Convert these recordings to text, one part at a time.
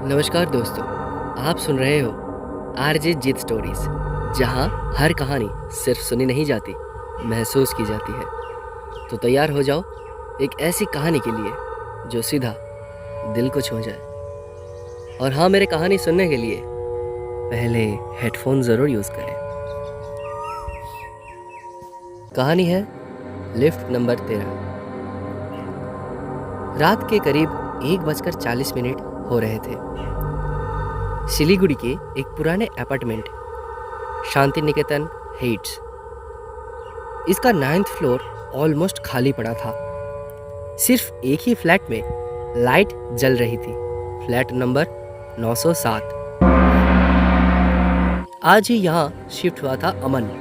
नमस्कार दोस्तों, आप सुन रहे हो आरजे जीत स्टोरीज, जहां हर कहानी सिर्फ सुनी नहीं जाती, महसूस की जाती है। तो तैयार हो जाओ एक ऐसी कहानी के लिए जो सीधा दिल को छू जाए। और हाँ, मेरे कहानी सुनने के लिए पहले हेडफोन ज़रूर यूज़ करें। कहानी है लिफ्ट नंबर 13। रात के करीब 1:40 हो रहे थे। सिलीगुड़ी के एक पुराने अपार्टमेंट शांति निकेतन हेट्स, इसका 9th फ्लोर ऑलमोस्ट खाली पड़ा था। सिर्फ एक ही फ्लैट में लाइट जल रही थी, फ्लैट नंबर 907। आज ही यहाँ शिफ्ट हुआ था अमन।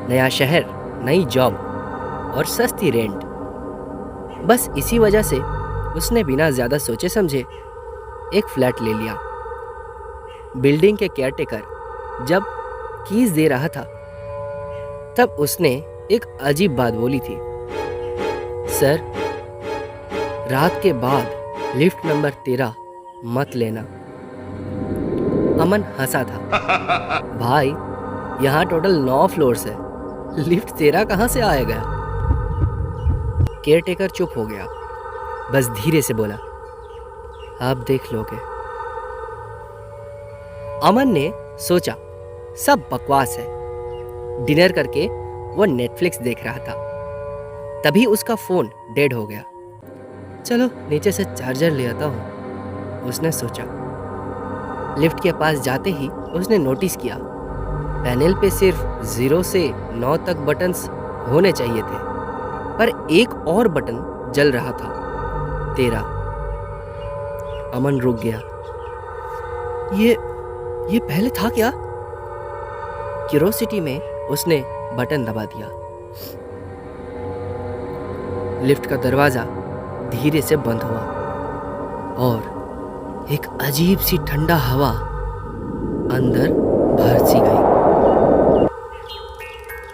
नया शहर, नई जॉब और सस्ती रेंट। बस इसी वजह से उसने बिना ज़्यादा सोचे समझे एक फ्लैट ले लिया। बिल्डिंग के केयरटेकर जब कीज दे रहा था, तब उसने एक अजीब बात बोली थी। सर, रात के बाद लिफ्ट नंबर 13 मत लेना। अमन हंसा था। भाई, यहाँ टोटल 9 फ्लोर्स है, लिफ्ट 13 कहाँ से आएगा? केयरटेकर चुप हो गया, बस धीरे से बोला, आप देख लोगे। अमन ने सोचा सब बकवास है। डिनर करके वो नेटफ्लिक्स देख रहा था, तभी उसका फोन डेड हो गया। चलो नीचे से चार्जर ले आता हूँ, उसने सोचा। लिफ्ट के पास जाते ही उसने नोटिस किया पैनल पे सिर्फ 0 से 9 तक बटन्स होने चाहिए थे, पर एक और बटन जल रहा था, 13। अमन रुक गया। ये पहले था क्या? क्यूरोसिटी में उसने बटन दबा दिया। लिफ्ट का दरवाजा धीरे से बंद हुआ और एक अजीब सी ठंडा हवा अंदर भर सी गई।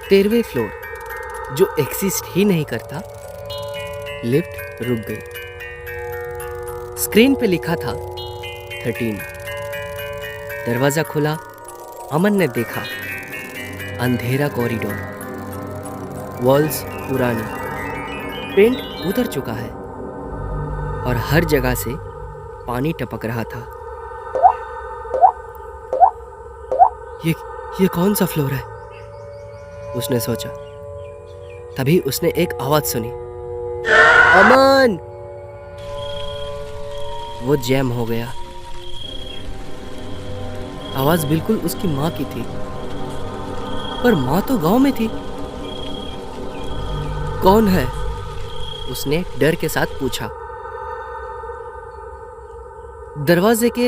13वें फ्लोर, जो एक्सिस्ट ही नहीं करता। लिफ्ट रुक गई। स्क्रीन पे लिखा था 13। दरवाजा खुला। अमन ने देखा अंधेरा कॉरिडोर, वॉल्स पुरानी, पेंट उतर चुका है और हर जगह से पानी टपक रहा था। ये कौन सा फ्लोर है? उसने सोचा। तभी उसने एक आवाज सुनी, अमन! वो जैम हो गया। आवाज बिल्कुल उसकी माँ की थी, पर माँ तो गांव में थी। कौन है? उसने डर के साथ पूछा। दरवाजे के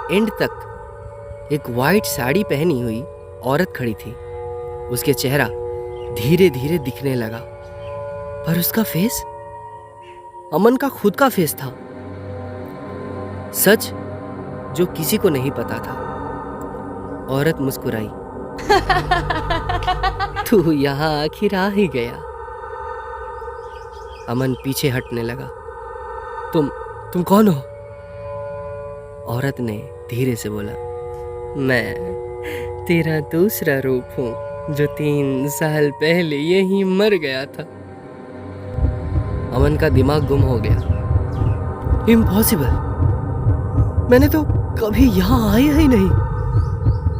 एंड तक एक वाइट साड़ी पहनी हुई औरत खड़ी थी। उसके चेहरा धीरे धीरे दिखने लगा, पर उसका फेस अमन का खुद का फेस था। सच जो किसी को नहीं पता था। औरत मुस्कुराई। तू यहाँ आखिर आ ही गया। अमन पीछे हटने लगा। तुम कौन हो? औरत ने धीरे से बोला, मैं तेरा दूसरा रूप हूँ, जो 3 साल पहले यहीं मर गया था। अमन का दिमाग गुम हो गया। इम्पॉसिबल, मैंने तो कभी यहाँ आया ही नहीं।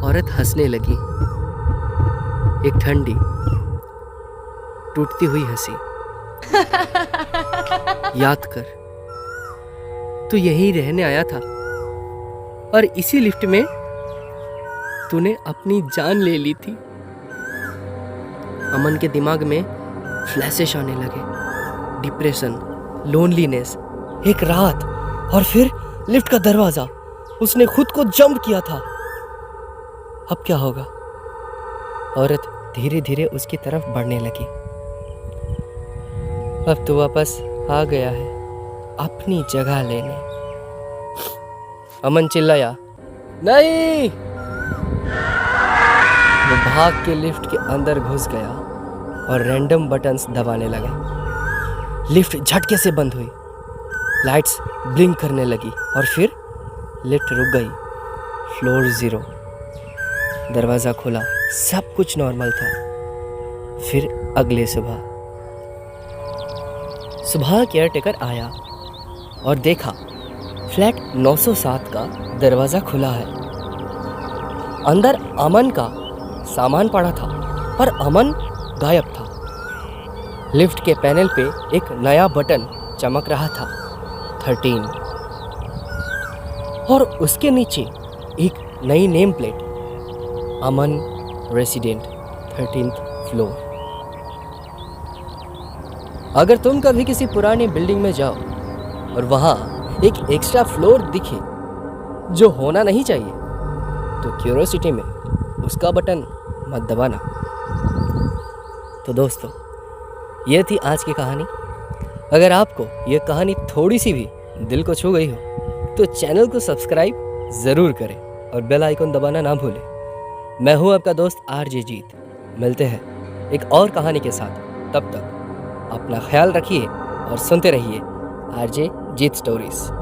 औरत हंसने लगी, एक ठंडी टूटती हुई हंसी। याद कर, तू यहीं रहने आया था और इसी लिफ्ट में तूने अपनी जान ले ली थी। अमन के दिमाग में फ्लैशेस आने लगे। डिप्रेशन, लोनलीनेस, एक रात, और फिर लिफ्ट का दरवाजा। उसने खुद को जंप किया था। अब क्या होगा? औरत धीरे धीरे उसकी तरफ बढ़ने लगी। अब तो वापस आ गया है अपनी जगह लेने। अमन चिल्लाया, नहीं! वो भाग के लिफ्ट के अंदर घुस गया और रैंडम बटन्स दबाने लगा। लिफ्ट झटके से बंद हुई, लाइट्स ब्लिंक करने लगी और फिर लिफ्ट रुक गई। फ्लोर 0। दरवाज़ा खुला, सब कुछ नॉर्मल था। फिर अगले सुबह केयरटेकर आया और देखा फ्लैट 907 का दरवाज़ा खुला है। अंदर अमन का सामान पड़ा था, पर अमन गायब था। लिफ्ट के पैनल पे एक नया बटन चमक रहा था, 13, और उसके नीचे एक नई नेम प्लेट, अमन रेसिडेंट, 13th फ्लोर। अगर तुम कभी किसी पुरानी बिल्डिंग में जाओ और वहाँ एक एक्स्ट्रा फ्लोर दिखे जो होना नहीं चाहिए, तो क्यूरियोसिटी में उसका बटन मत दबाना। तो दोस्तों, ये थी आज की कहानी। अगर आपको ये कहानी थोड़ी सी भी दिल को छू गई हो तो चैनल को सब्सक्राइब ज़रूर करें और बेल आइकन दबाना ना भूलें। मैं हूँ आपका दोस्त आरजे जीत। मिलते हैं एक और कहानी के साथ। तब तक अपना ख्याल रखिए और सुनते रहिए आरजे जीत स्टोरीज।